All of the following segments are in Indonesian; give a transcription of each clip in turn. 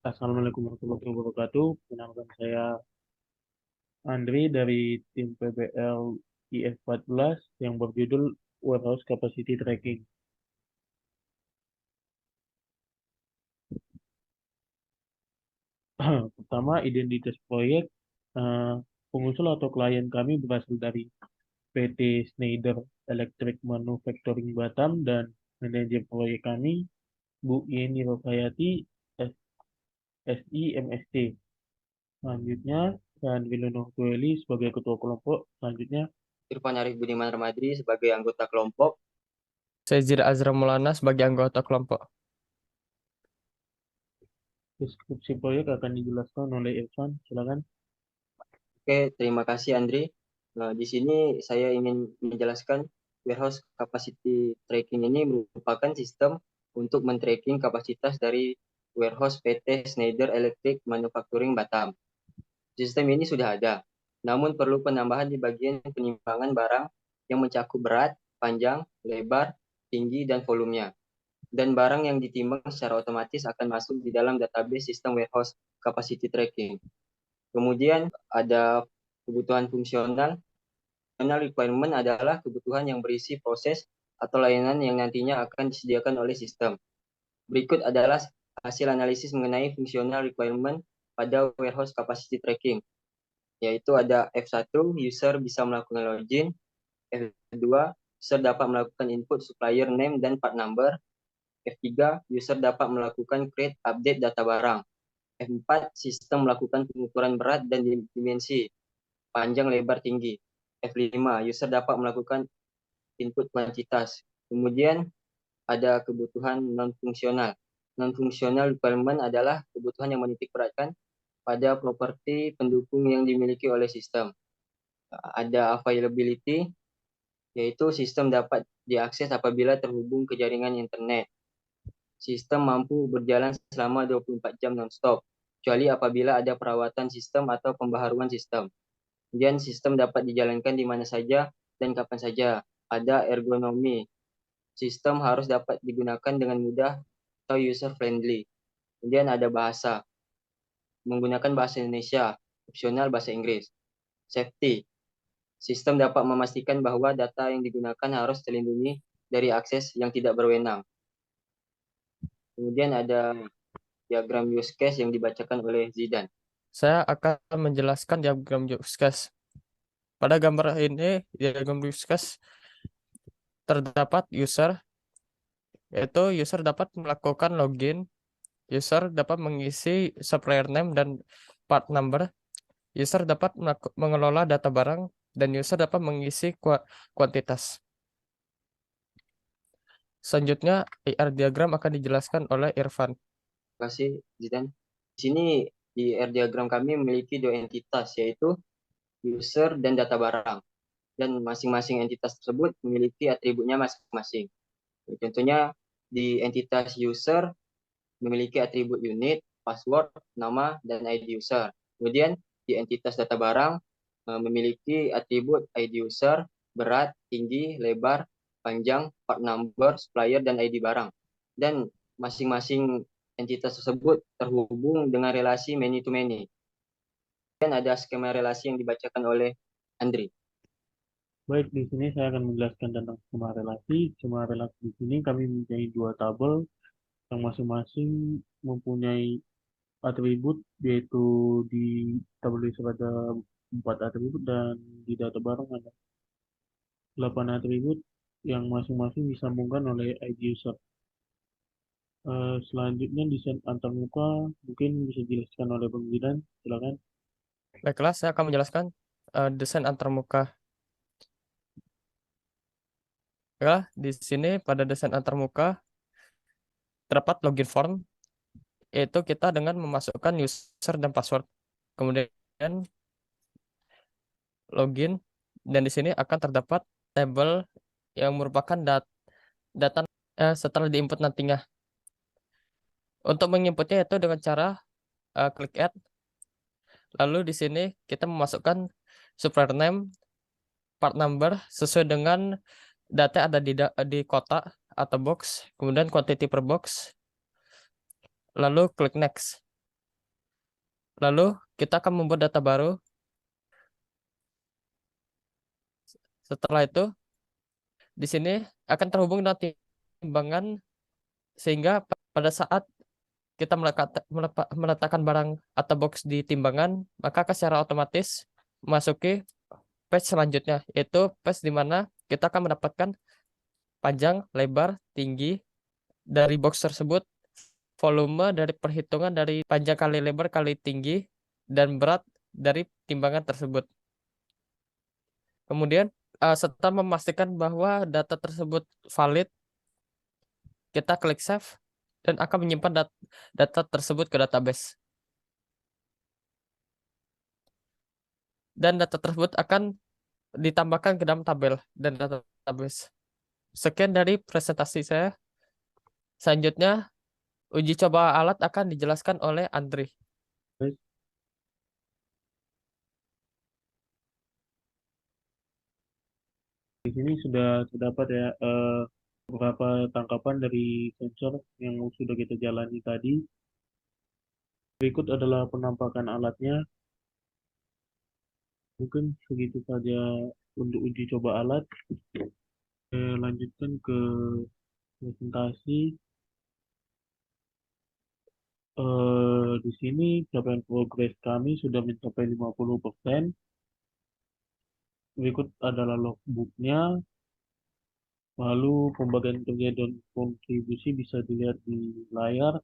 Assalamualaikum warahmatullahi wabarakatuh. Perkenalkan saya Andri dari tim PBL IF14 yang berjudul Warehouse Capacity Tracking. Pertama, identitas proyek. eh, Pengusul atau klien kami berasal dari PT Schneider Electric Manufacturing Batam dan manajer proyek kami Bu Yeni Rokayati SI MST. Selanjutnya, dan Wilono Tueli sebagai ketua kelompok. Selanjutnya, Irfan Arif Budiman Ramadri sebagai anggota kelompok. Sezir Azra Maulana sebagai anggota kelompok. deskripsi proyek akan dijelaskan oleh Irfan. Silakan. Oke, terima kasih Andri. Nah, di sini saya ingin menjelaskan warehouse capacity tracking ini merupakan sistem untuk men-tracking kapasitas dari warehouse PT Schneider Electric Manufacturing Batam. Sistem ini sudah ada, namun perlu penambahan di bagian penimbangan barang yang mencakup berat, panjang, lebar, tinggi, dan volumenya. Dan barang yang ditimbang secara otomatis akan masuk di dalam database sistem warehouse capacity tracking. Kemudian ada kebutuhan fungsional. Functional requirement adalah kebutuhan yang berisi proses atau layanan yang nantinya akan disediakan oleh sistem. Berikut adalah hasil analisis mengenai functional requirement pada warehouse capacity tracking, yaitu ada F1, user bisa melakukan login. F2, user dapat melakukan input supplier name dan part number. F3, user dapat melakukan create update data barang. F4, sistem melakukan pengukuran berat dan dimensi, panjang, lebar, tinggi. F5, user dapat melakukan input kuantitas. Kemudian ada kebutuhan non-fungsional. Non-fungsional requirement adalah kebutuhan yang menitik beratkan pada properti pendukung yang dimiliki oleh sistem. Ada availability, yaitu sistem dapat diakses apabila terhubung ke jaringan internet. Sistem mampu berjalan selama 24 jam non-stop, kecuali apabila ada perawatan sistem atau pembaharuan sistem. Kemudian sistem dapat dijalankan di mana saja dan kapan saja. Ada ergonomi. Sistem harus dapat digunakan dengan mudah atau user friendly. Kemudian ada bahasa. Menggunakan bahasa Indonesia, opsional bahasa Inggris. Safety. Sistem dapat memastikan bahwa data yang digunakan harus terlindungi dari akses yang tidak berwenang. Kemudian ada diagram use case yang dibacakan oleh Zidan. Saya akan menjelaskan diagram use case. Pada gambar ini, diagram use case terdapat user, yaitu user dapat melakukan login, user dapat mengisi supplier name dan part number, user dapat mengelola data barang, dan user dapat mengisi kuantitas. Selanjutnya, IR diagram akan dijelaskan oleh Irfan. Terima kasih, Zidan. Di sini di R diagram kami memiliki dua entitas, yaitu user dan data barang. Dan masing-masing entitas tersebut memiliki atributnya masing-masing. Contohnya di entitas user memiliki atribut unit, password, nama, dan ID user. Kemudian di entitas data barang memiliki atribut ID user, berat, tinggi, lebar, panjang, part number, supplier, dan ID barang. Dan masing-masing entitas tersebut terhubung dengan relasi many to many. Dan ada skema relasi yang dibacakan oleh Andri. Baik, di sini saya akan menjelaskan tentang skema relasi. Skema relasi di sini kami mempunyai dua tabel yang masing-masing mempunyai atribut, yaitu di tabel user ada 4 atribut dan di data barang ada 8 atribut yang masing-masing disambungkan oleh ID user. Selanjutnya desain antarmuka mungkin bisa dijelaskan oleh Bang Zidan. Silakan. Baiklah, saya akan menjelaskan desain antarmuka. Baiklah, di sini pada desain antarmuka terdapat login form, yaitu kita dengan memasukkan user dan password. Kemudian login, dan di sini akan terdapat tabel yang merupakan data setelah diinput nantinya. Untuk menginputnya itu dengan cara klik add. Lalu di sini kita memasukkan supplier name, part number sesuai dengan data ada di kotak atau box, kemudian quantity per box, lalu klik next. Lalu kita akan membuat data baru. Setelah itu, di sini akan terhubung dengan timbangan sehingga pada saat kita meletakkan barang atau box di timbangan, maka akan secara otomatis memasuki page selanjutnya, yaitu page di mana kita akan mendapatkan panjang, lebar, tinggi dari box tersebut, volume dari perhitungan dari panjang kali lebar kali tinggi, dan berat dari timbangan tersebut. Kemudian setelah memastikan bahwa data tersebut valid, kita klik save dan akan menyimpan data tersebut ke database. Dan data tersebut akan ditambahkan ke dalam tabel dan database. Sekian dari presentasi saya. Selanjutnya, uji coba alat akan dijelaskan oleh Andri. Baik. Di sini sudah terdapat ya beberapa tangkapan dari sensor yang sudah kita jalani tadi. Berikut adalah penampakan alatnya. Mungkin segitu saja untuk uji coba alat. Lanjutkan ke presentasi. Di sini capaian progres kami sudah mencapai 50%. Berikut adalah logbooknya. Lalu pembagian kerja dan kontribusi bisa dilihat di layar.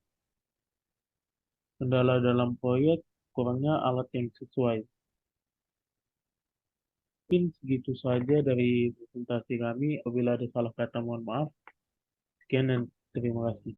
Kendala dalam proyek, kurangnya alat yang sesuai. Mungkin segitu saja dari presentasi kami. Apabila ada salah kata, mohon maaf. Sekian dan terima kasih.